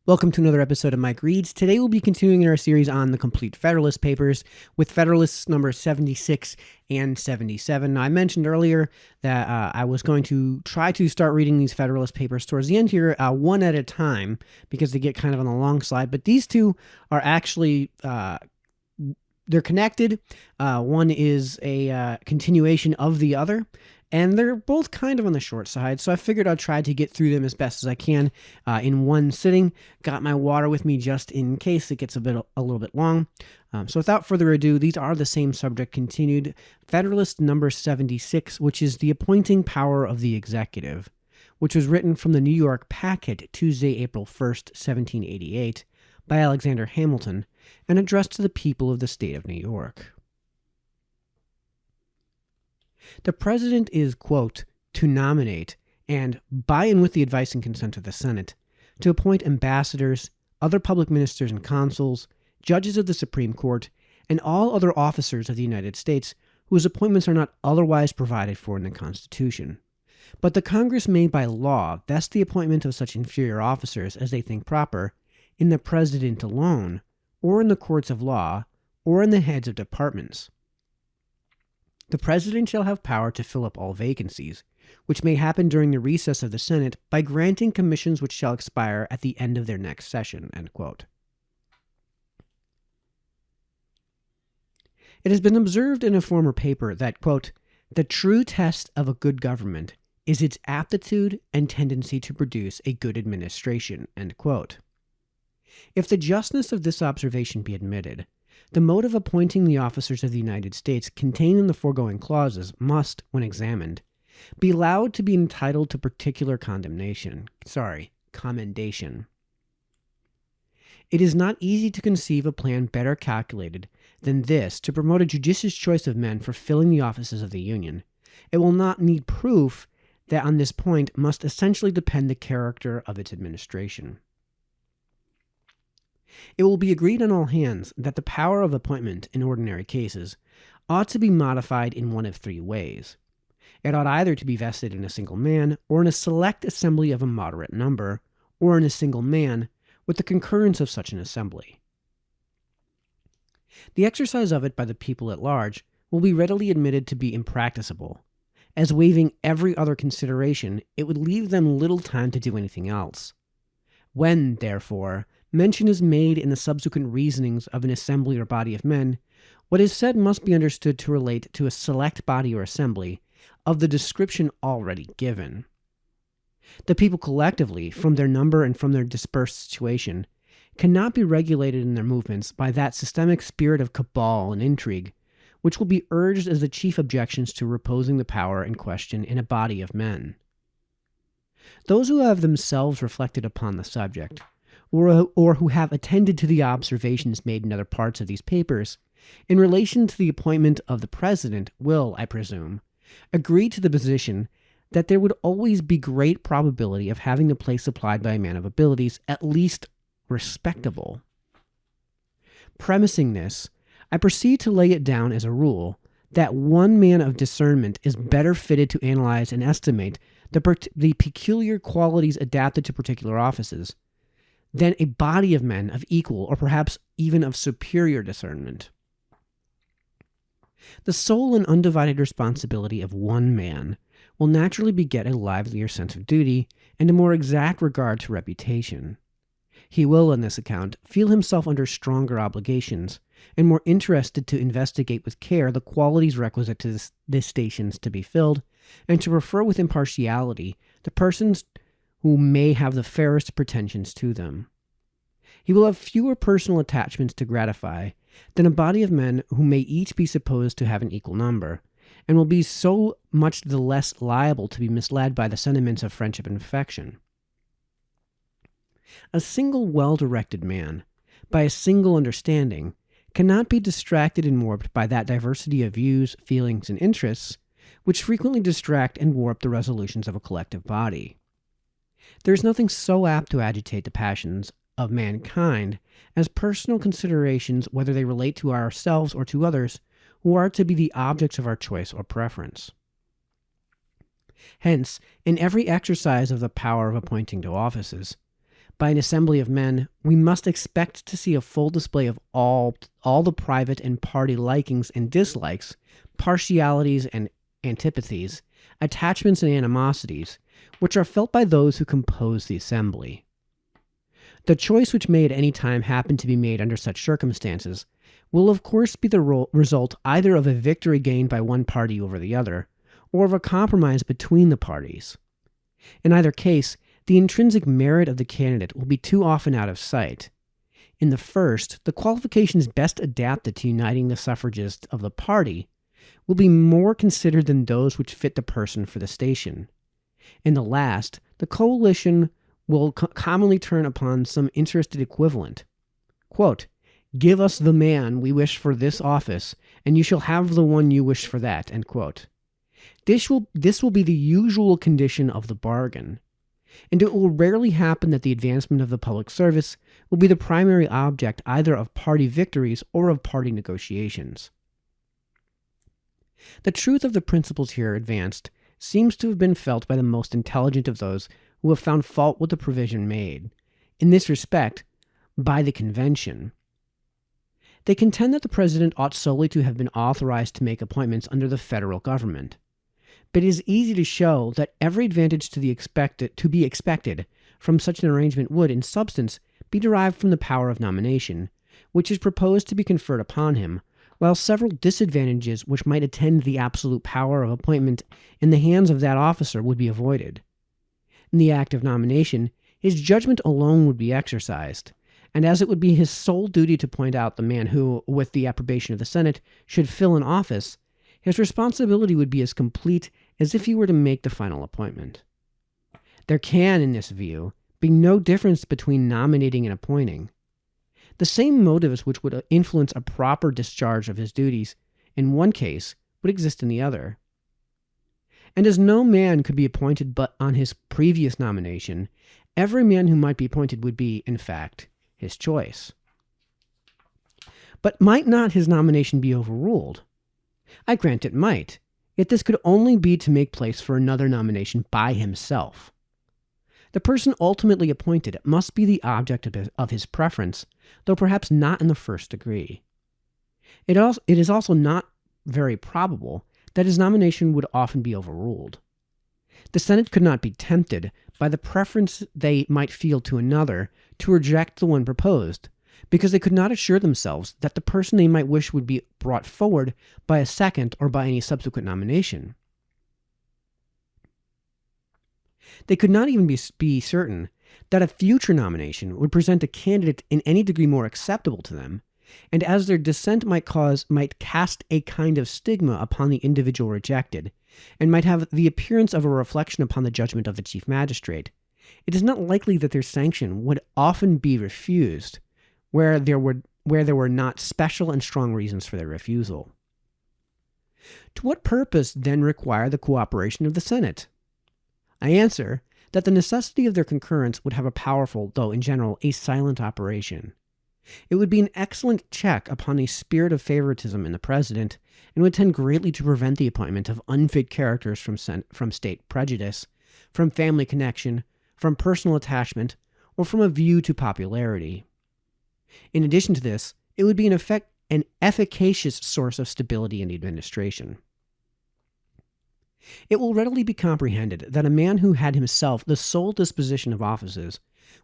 Welcome to another episode of Mike Reads. Today we'll be continuing our series on the complete Federalist Papers with Federalists number 76 and 77. Now, I mentioned earlier that I was going to try to start reading these Federalist Papers towards the end here, one at a time, because they get kind of on the long side. But these two are actually they're connected. One is a continuation of the other. And they're both kind of on the short side, so I figured I'd try to get through them as best as I can in one sitting. Got my water with me just in case it gets a little bit long. So without further ado, these are the same subject continued. Federalist number 76, which is the appointing power of the executive, which was written from the New York Packet, Tuesday, April 1st, 1788, by Alexander Hamilton, and addressed to the people of the state of New York. The President is, quote, to nominate, and, by and with the advice and consent of the Senate, to appoint ambassadors, other public ministers and consuls, judges of the Supreme Court, and all other officers of the United States whose appointments are not otherwise provided for in the Constitution. But the Congress may by law vest the appointment of such inferior officers as they think proper in the President alone, or in the courts of law, or in the heads of departments. The President shall have power to fill up all vacancies, which may happen during the recess of the Senate by granting commissions which shall expire at the end of their next session. End quote. It has been observed in a former paper that, quote, the true test of a good government is its aptitude and tendency to produce a good administration. End quote. If the justness of this observation be admitted, the mode of appointing the officers of the United States contained in the foregoing clauses must, when examined, be allowed to be entitled to particular commendation. It is not easy to conceive a plan better calculated than this to promote a judicious choice of men for filling the offices of the Union. It will not need proof that on this point must essentially depend the character of its administration. It will be agreed on all hands that the power of appointment in ordinary cases ought to be modified in one of three ways. It ought either to be vested in a single man, or in a select assembly of a moderate number, or in a single man, with the concurrence of such an assembly. The exercise of it by the people at large will be readily admitted to be impracticable, as waiving every other consideration, it would leave them little time to do anything else. When, therefore, mention is made in the subsequent reasonings of an assembly or body of men, what is said must be understood to relate to a select body or assembly of the description already given. The people collectively, from their number and from their dispersed situation, cannot be regulated in their movements by that systemic spirit of cabal and intrigue, which will be urged as the chief objections to reposing the power in question in a body of men. Those who have themselves reflected upon the subject, or who have attended to the observations made in other parts of these papers, in relation to the appointment of the President, will, I presume, agree to the position that there would always be great probability of having the place supplied by a man of abilities at least respectable. Premising this, I proceed to lay it down as a rule that one man of discernment is better fitted to analyze and estimate the peculiar qualities adapted to particular offices than a body of men of equal or perhaps even of superior discernment. The sole and undivided responsibility of one man will naturally beget a livelier sense of duty and a more exact regard to reputation. He will, on this account, feel himself under stronger obligations and more interested to investigate with care the qualities requisite to the stations to be filled, and to prefer with impartiality the persons who may have the fairest pretensions to them. He will have fewer personal attachments to gratify than a body of men who may each be supposed to have an equal number, and will be so much the less liable to be misled by the sentiments of friendship and affection. A single well-directed man, by a single understanding, cannot be distracted and warped by that diversity of views, feelings, and interests which frequently distract and warp the resolutions of a collective body. There is nothing so apt to agitate the passions of mankind as personal considerations, whether they relate to ourselves or to others who are to be the objects of our choice or preference. Hence, in every exercise of the power of appointing to offices, By an assembly of men, we must expect to see a full display of all the private and party likings and dislikes, partialities and antipathies, attachments and animosities, which are felt by those who compose the assembly. The choice which may at any time happen to be made under such circumstances will of course be the result either of a victory gained by one party over the other, or of a compromise between the parties. In either case, the intrinsic merit of the candidate will be too often out of sight. In the first, the qualifications best adapted to uniting the suffragists of the party will be more considered than those which fit the person for the station. In the last, the coalition will commonly turn upon some interested equivalent. Quote, "Give us the man we wish for this office, and you shall have the one you wish for that." End quote. This will be the usual condition of the bargain, and it will rarely happen that the advancement of the public service will be the primary object either of party victories or of party negotiations. The truth of the principles here advanced seems to have been felt by the most intelligent of those who have found fault with the provision made, in this respect, by the convention. They contend that the president ought solely to have been authorized to make appointments under the federal government. But it is easy to show that every advantage to be expected from such an arrangement would, in substance, be derived from the power of nomination, which is proposed to be conferred upon him, while several disadvantages which might attend the absolute power of appointment in the hands of that officer would be avoided. In the act of nomination, his judgment alone would be exercised, and as it would be his sole duty to point out the man who, with the approbation of the Senate, should fill an office, his responsibility would be as complete as if he were to make the final appointment. There can, in this view, be no difference between nominating and appointing. The same motives which would influence a proper discharge of his duties in one case would exist in the other. And as no man could be appointed but on his previous nomination, every man who might be appointed would be, in fact, his choice. But might not his nomination be overruled? I grant it might, yet this could only be to make place for another nomination by himself. The person ultimately appointed must be the object of his preference, though perhaps not in the first degree. It is also not very probable that his nomination would often be overruled. The Senate could not be tempted, by the preference they might feel to another, to reject the one proposed, because they could not assure themselves that the person they might wish would be brought forward by a second or by any subsequent nomination. They could not even be certain that a future nomination would present a candidate in any degree more acceptable to them, and as their dissent might cast a kind of stigma upon the individual rejected, and might have the appearance of a reflection upon the judgment of the chief magistrate, it is not likely that their sanction would often be refused, where there were not special and strong reasons for their refusal. To what purpose then require the cooperation of the Senate? I answer that the necessity of their concurrence would have a powerful, though in general a silent operation. It would be an excellent check upon a spirit of favoritism in the president, and would tend greatly to prevent the appointment of unfit characters from state prejudice, from family connection, from personal attachment, or from a view to popularity. In addition to this, it would be an efficacious source of stability in the administration. It will readily be comprehended that a man who had himself the sole disposition of offices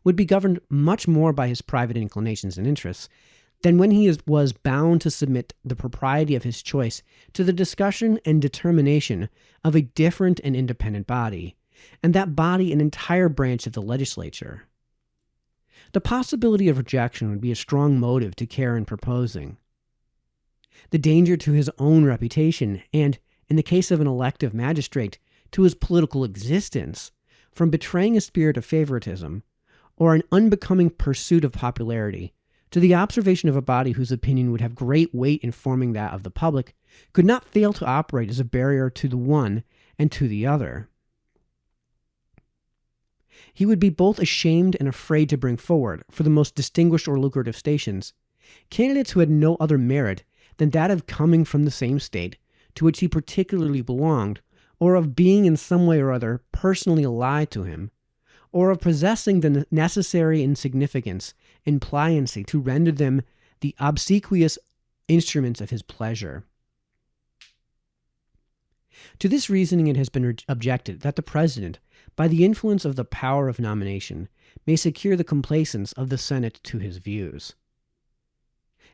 would be governed much more by his private inclinations and interests than when he was bound to submit the propriety of his choice to the discussion and determination of a different and independent body, and that body an entire branch of the legislature. The possibility of rejection would be a strong motive to care in proposing. The danger to his own reputation, and, in the case of an elective magistrate, to his political existence, from betraying a spirit of favoritism, or an unbecoming pursuit of popularity, to the observation of a body whose opinion would have great weight in forming that of the public, could not fail to operate as a barrier to the one and to the other. He would be both ashamed and afraid to bring forward, for the most distinguished or lucrative stations, candidates who had no other merit than that of coming from the same state to which he particularly belonged, or of being in some way or other personally allied to him, or of possessing the necessary insignificance and pliancy to render them the obsequious instruments of his pleasure. To this reasoning it has been objected that the President, by the influence of the power of nomination, may secure the complaisance of the Senate to his views.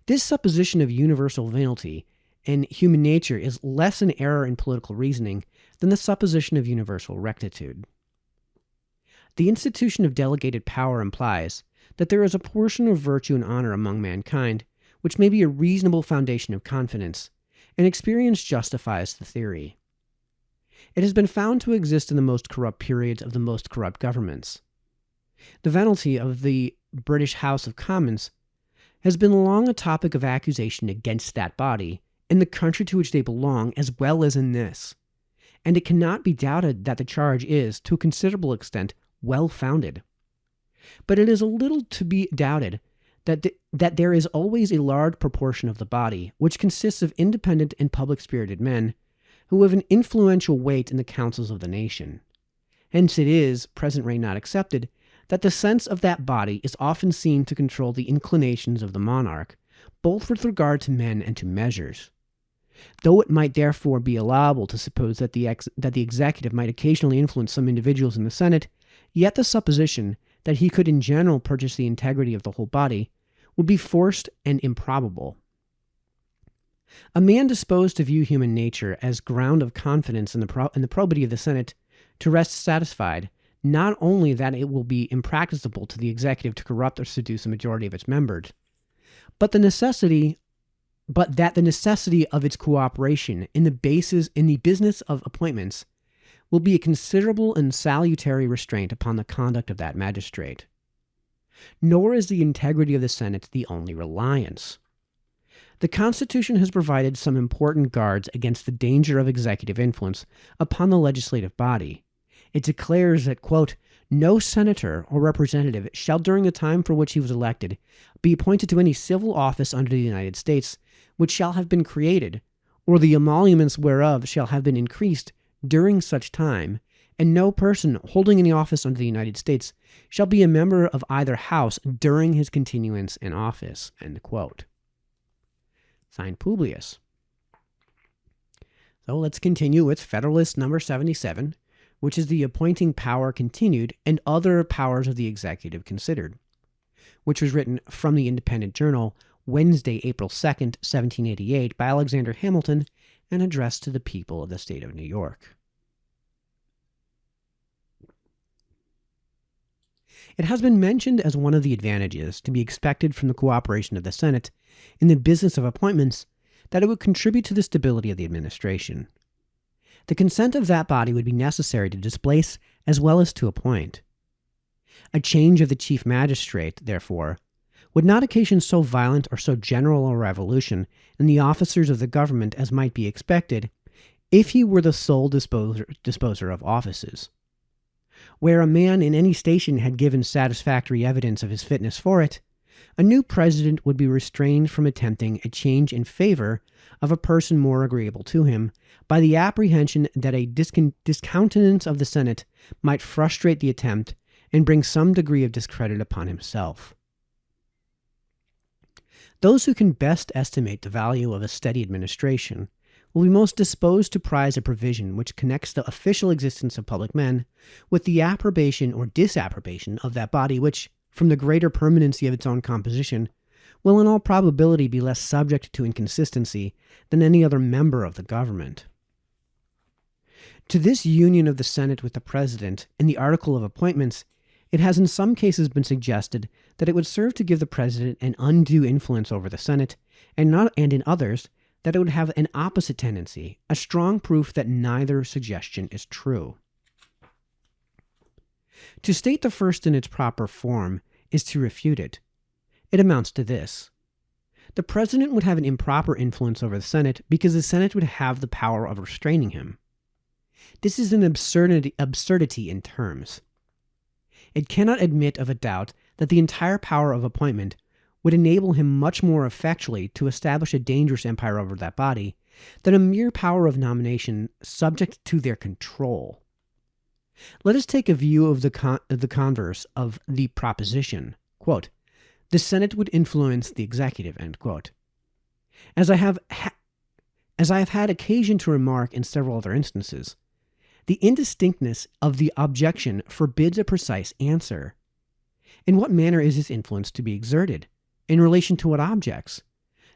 This supposition of universal vanity in human nature is less an error in political reasoning than the supposition of universal rectitude. The institution of delegated power implies that there is a portion of virtue and honor among mankind which may be a reasonable foundation of confidence, and experience justifies the theory. It has been found to exist in the most corrupt periods of the most corrupt governments. The vanity of the British House of Commons has been long a topic of accusation against that body, in the country to which they belong as well as in this, and it cannot be doubted that the charge is, to a considerable extent, well-founded. But it is a little to be doubted that there is always a large proportion of the body which consists of independent and public-spirited men who have an influential weight in the councils of the nation. Hence it is, present reign not excepted, that the sense of that body is often seen to control the inclinations of the monarch, both with regard to men and to measures. Though it might therefore be allowable to suppose that the executive might occasionally influence some individuals in the Senate, yet the supposition that he could in general purchase the integrity of the whole body would be forced and improbable. A man disposed to view human nature as ground of confidence in the probity of the Senate to rest satisfied not only that it will be impracticable to the executive to corrupt or seduce a majority of its members, but that the necessity of its cooperation in the business of appointments will be a considerable and salutary restraint upon the conduct of that magistrate. Nor is the integrity of the Senate the only reliance. The Constitution has provided some important guards against the danger of executive influence upon the legislative body. It declares that, quote, "No senator or representative shall during the time for which he was elected be appointed to any civil office under the United States which shall have been created, or the emoluments whereof shall have been increased during such time, and no person holding any office under the United States shall be a member of either house during his continuance in office." End quote. Signed, Publius. So let's continue with Federalist number 77, which is the appointing power continued and other powers of the executive considered, which was written from the Independent Journal Wednesday, April 2nd, 1788, by Alexander Hamilton, and addressed to the people of the state of New York. It has been mentioned as one of the advantages to be expected from the cooperation of the Senate in the business of appointments that it would contribute to the stability of the administration. The consent of that body would be necessary to displace as well as to appoint. A change of the chief magistrate, therefore, would not occasion so violent or so general a revolution in the officers of the government as might be expected if he were the sole disposer of offices. Where a man in any station had given satisfactory evidence of his fitness for it, a new president would be restrained from attempting a change in favor of a person more agreeable to him by the apprehension that a discountenance of the Senate might frustrate the attempt and bring some degree of discredit upon himself. Those who can best estimate the value of a steady administration will be most disposed to prize a provision which connects the official existence of public men with the approbation or disapprobation of that body which, from the greater permanency of its own composition, will in all probability be less subject to inconsistency than any other member of the government. To this union of the Senate with the President in the article of appointments, it has in some cases been suggested that it would serve to give the President an undue influence over the Senate, and in others that it would have an opposite tendency, a strong proof that neither suggestion is true. To state the first in its proper form is to refute it. It amounts to this. The President would have an improper influence over the Senate because the Senate would have the power of restraining him. This is an absurdity in terms. It cannot admit of a doubt that the entire power of appointment would enable him much more effectually to establish a dangerous empire over that body than a mere power of nomination subject to their control. Let us take a view of the converse of the proposition, quote, the Senate would influence the executive, end quote. As I have had occasion to remark in several other instances, the indistinctness of the objection forbids a precise answer. In what manner is this influence to be exerted? In relation to what objects?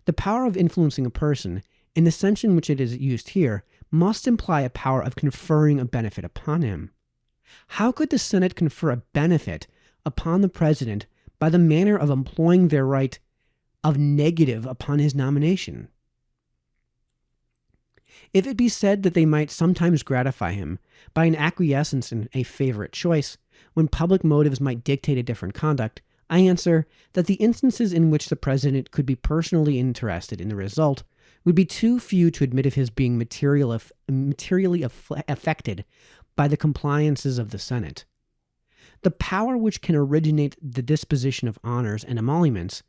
The power of influencing a person, in the sense in which it is used here, must imply a power of conferring a benefit upon him. How could the Senate confer a benefit upon the President by the manner of employing their right of negative upon his nomination? If it be said that they might sometimes gratify him by an acquiescence in a favorite choice, when public motives might dictate a different conduct, I answer that the instances in which the President could be personally interested in the result would be too few to admit of his being materially affected by the compliances of the Senate. The power which can originate the disposition of honors and emoluments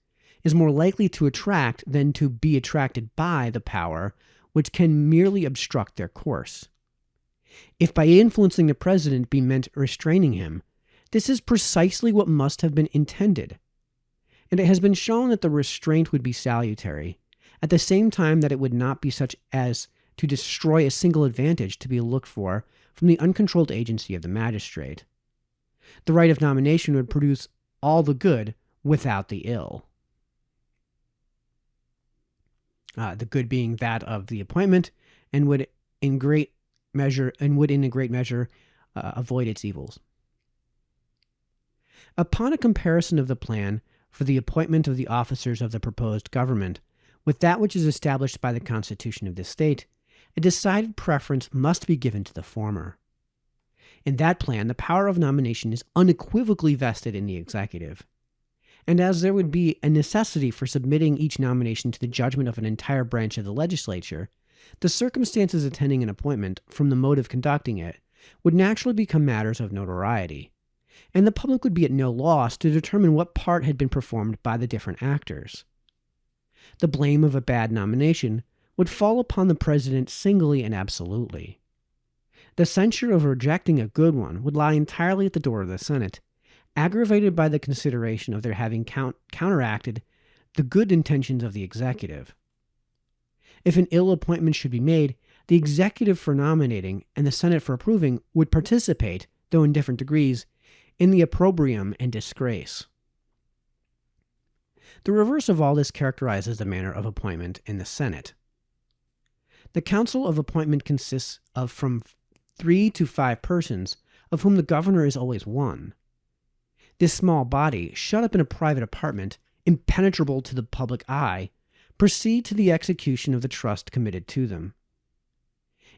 is more likely to attract than to be attracted by the power which can merely obstruct their course. If by influencing the President be meant restraining him, this is precisely what must have been intended, and it has been shown that the restraint would be salutary, at the same time that it would not be such as to destroy a single advantage to be looked for from the uncontrolled agency of the magistrate. The right of nomination would produce all the good without the ill. The good being that of the appointment, and would in a great measure avoid its evils. Upon a comparison of the plan for the appointment of the officers of the proposed government with that which is established by the Constitution of the state, a decided preference must be given to the former. In that plan, the power of nomination is unequivocally vested in the executive. And as there would be a necessity for submitting each nomination to the judgment of an entire branch of the legislature, the circumstances attending an appointment from the mode of conducting it would naturally become matters of notoriety, and the public would be at no loss to determine what part had been performed by the different actors. The blame of a bad nomination would fall upon the President singly and absolutely. The censure of rejecting a good one would lie entirely at the door of the Senate, aggravated by the consideration of their having counteracted the good intentions of the executive. If an ill appointment should be made, the executive for nominating and the Senate for approving would participate, though in different degrees, in the opprobrium and disgrace. The reverse of all this characterizes the manner of appointment in the Senate. The council of appointment consists of from 3 to 5 persons, of whom the governor is always one. This small body, shut up in a private apartment, impenetrable to the public eye, proceed to the execution of the trust committed to them.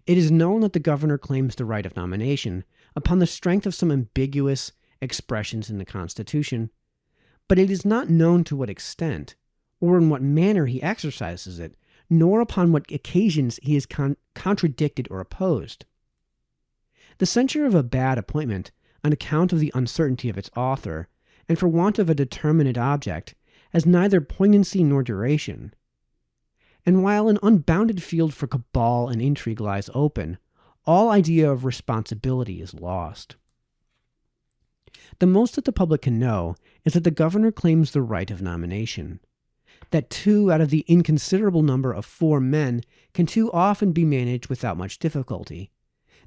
It is known that the governor claims the right of nomination upon the strength of some ambiguous expressions in the Constitution, but it is not known to what extent, or in what manner he exercises it, nor upon what occasions he is contradicted or opposed. The censure of a bad appointment, on account of the uncertainty of its author, and for want of a determinate object, has neither poignancy nor duration. And while an unbounded field for cabal and intrigue lies open, all idea of responsibility is lost. The most that the public can know is that the governor claims the right of nomination, that 2 out of the inconsiderable number of 4 men can too often be managed without much difficulty,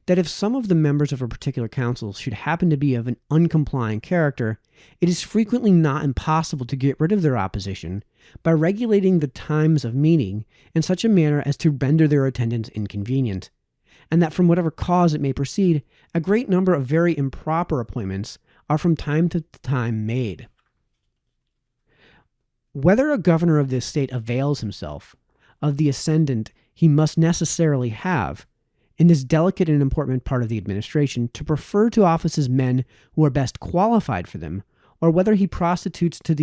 that if some of the members of a particular council should happen to be of an uncomplying character, it is frequently not impossible to get rid of their opposition by regulating the times of meeting in such a manner as to render their attendance inconvenient, and that from whatever cause it may proceed, a great number of very improper appointments are from time to time made. Whether a governor of this state avails himself of the ascendant he must necessarily have in this delicate and important part of the administration to prefer to offices men who are best qualified for them, or whether he prostitutes that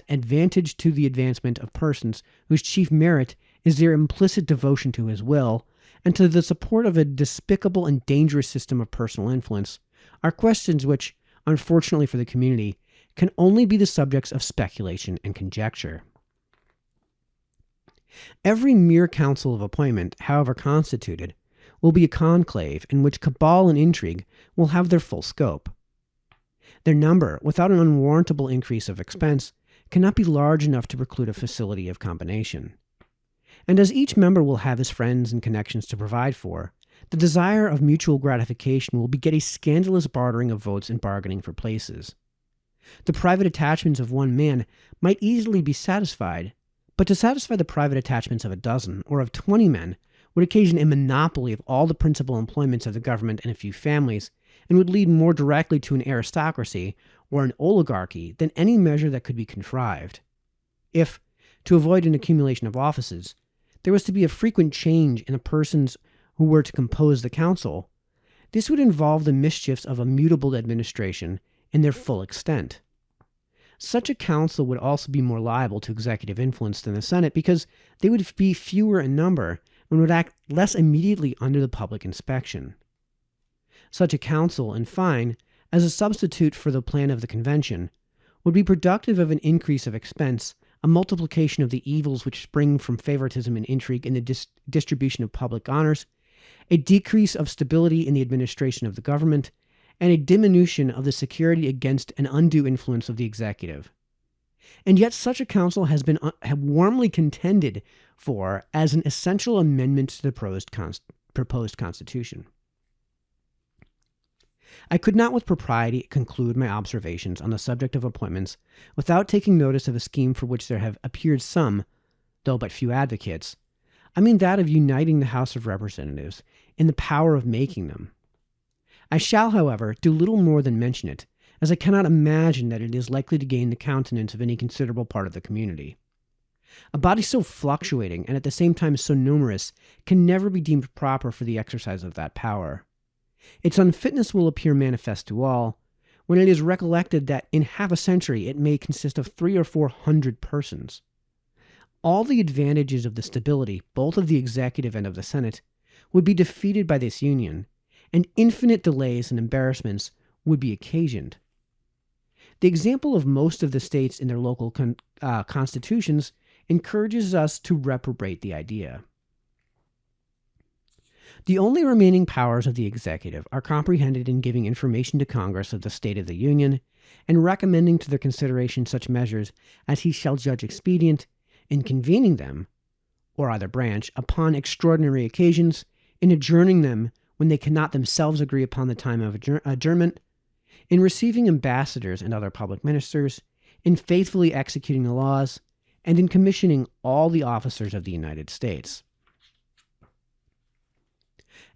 advantage to the advancement of persons whose chief merit is their implicit devotion to his will and to the support of a despicable and dangerous system of personal influence, are questions which, unfortunately for the community, can only be the subjects of speculation and conjecture. Every mere council of appointment, however constituted, will be a conclave in which cabal and intrigue will have their full scope. Their number, without an unwarrantable increase of expense, cannot be large enough to preclude a facility of combination. And as each member will have his friends and connections to provide for, the desire of mutual gratification will beget a scandalous bartering of votes and bargaining for places. The private attachments of one man might easily be satisfied, but to satisfy the private attachments of a dozen or of 20 men would occasion a monopoly of all the principal employments of the government and a few families, and would lead more directly to an aristocracy or an oligarchy than any measure that could be contrived. If, to avoid an accumulation of offices, there was to be a frequent change in the persons who were to compose the council, this would involve the mischiefs of a mutable administration in their full extent. Such a council would also be more liable to executive influence than the Senate because they would be fewer in number and would act less immediately under the public inspection. Such a council, in fine, as a substitute for the plan of the convention, would be productive of an increase of expense, a multiplication of the evils which spring from favoritism and intrigue in the distribution of public honors, a decrease of stability in the administration of the government, and a diminution of the security against an undue influence of the executive. And yet such a council has been warmly contended for as an essential amendment to the proposed constitution. I could not with propriety conclude my observations on the subject of appointments without taking notice of a scheme for which there have appeared some, though but few advocates. I mean that of uniting the House of Representatives in the power of making them. I shall, however, do little more than mention it, as I cannot imagine that it is likely to gain the countenance of any considerable part of the community. A body so fluctuating and at the same time so numerous can never be deemed proper for the exercise of that power. Its unfitness will appear manifest to all, when it is recollected that in half a century it may consist of 300 or 400 persons. All the advantages of the stability, both of the executive and of the Senate, would be defeated by this union, and infinite delays and embarrassments would be occasioned. The example of most of the states in their local constitutions encourages us to reprobate the idea. The only remaining powers of the executive are comprehended in giving information to Congress of the state of the Union, and recommending to their consideration such measures as he shall judge expedient, in convening them, or either branch, upon extraordinary occasions, in adjourning them when they cannot themselves agree upon the time of adjournment, in receiving ambassadors and other public ministers, in faithfully executing the laws, and in commissioning all the officers of the United States.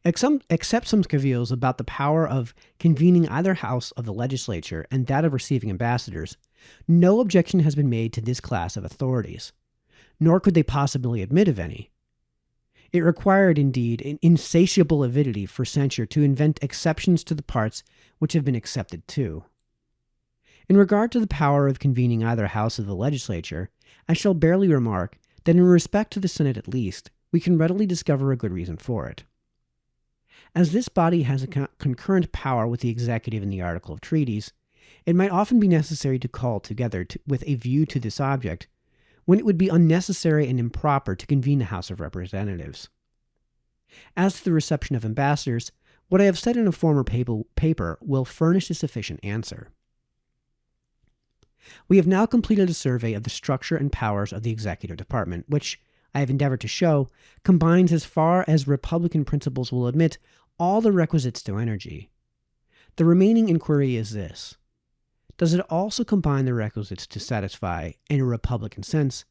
Except some cavils about the power of convening either house of the legislature and that of receiving ambassadors, no objection has been made to this class of authorities, nor could they possibly admit of any. It required, indeed, an insatiable avidity for censure to invent exceptions to the parts which have been accepted too. In regard to the power of convening either house of the legislature, I shall barely remark that in respect to the Senate at least, we can readily discover a good reason for it. As this body has a concurrent power with the executive in the article of treaties, it might often be necessary to call together with a view to this object, when it would be unnecessary and improper to convene the House of Representatives. As to the reception of ambassadors, what I have said in a former paper will furnish a sufficient answer. We have now completed a survey of the structure and powers of the executive department, which, I have endeavored to show, combines as far as Republican principles will admit all the requisites to energy. The remaining inquiry is this: does it also combine the requisites to satisfy, in a Republican sense,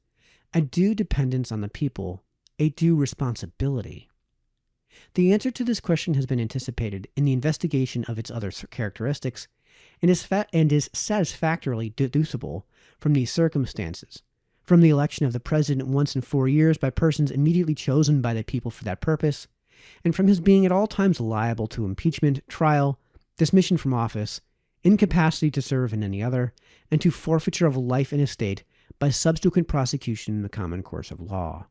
a due dependence on the people, a due responsibility? The answer to this question has been anticipated in the investigation of its other characteristics, and is satisfactorily deducible from these circumstances, from the election of the president once in 4 years by persons immediately chosen by the people for that purpose, and from his being at all times liable to impeachment, trial, dismission from office, incapacity to serve in any other, and to forfeiture of life and estate by subsequent prosecution in the common course of law.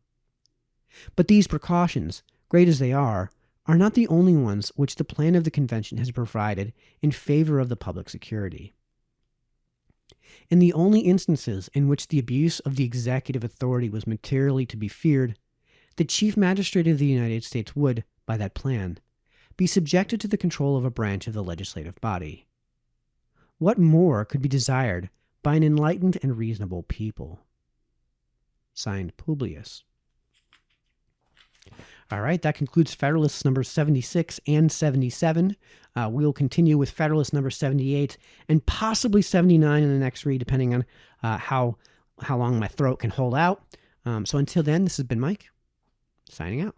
But these precautions, great as they are not the only ones which the plan of the convention has provided in favor of the public security. In the only instances in which the abuse of the executive authority was materially to be feared, the Chief Magistrate of the United States would, by that plan, be subjected to the control of a branch of the legislative body. What more could be desired by an enlightened and reasonable people? Signed, Publius. All right, that concludes Federalists number 76 and 77. We'll continue with Federalist number 78 and possibly 79 in the next read, depending on how long my throat can hold out. So until then, this has been Mike, signing out.